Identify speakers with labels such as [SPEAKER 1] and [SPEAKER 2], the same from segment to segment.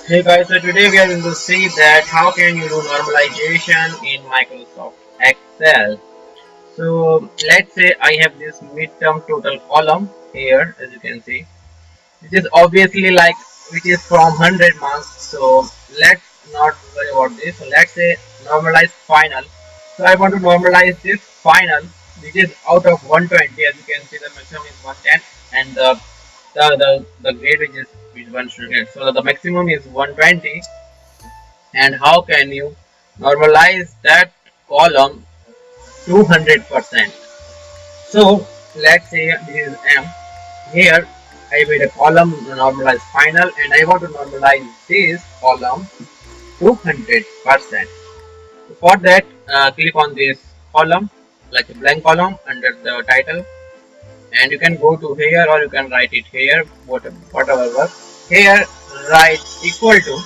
[SPEAKER 1] Hey guys, so today we are going to see that how can you do normalization in Microsoft Excel. So let's say I have this midterm total column here, as you can see, which is obviously like which is from 100 marks. So let's not worry about this. So let's say normalize final. So I want to normalize this final, which is out of 120. As you can see, the maximum is 110, and the grade which one should get. So the maximum is 120, and how can you normalize that column 200%? So let's say this is M. Here I made a column normalize final, and I want to normalize this column 200%. For that, click on this column, like a blank column under the title, and you can go to here or you can write it here, whatever works. Here write equal to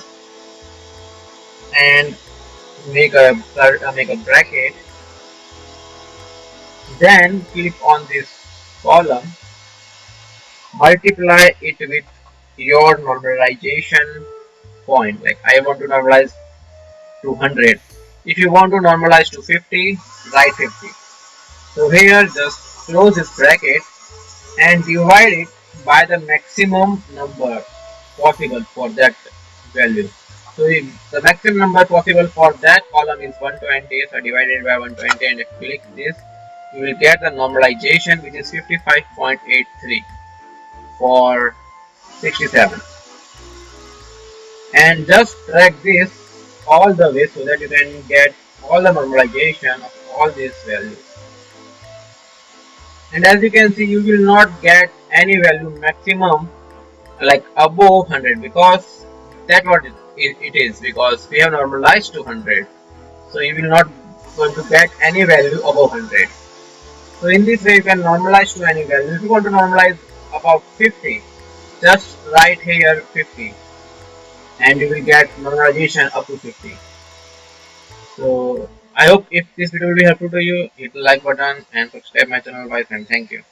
[SPEAKER 1] and make a bracket. Then click on this column, multiply it with your normalization point. Like I want to normalize to 100. If you want to normalize to 50, write 50. So here just close this bracket and divide it by the maximum number possible for that value. So if the maximum number possible for that column is 120, so divided by 120 and click this, you will get the normalization which is 55.83 for 67, and just drag this all the way so that you can get all the normalization of all these values. And as you can see, you will not get any value maximum like above 100, because that what it is, because we have normalized to 100, so you will not going to get any value above 100. So in this way you can normalize to any value. If you want to normalize about 50, just write here 50 and you will get normalization up to 50. So I hope if this video will be helpful to you, hit the like button and subscribe my channel, guys, and thank you.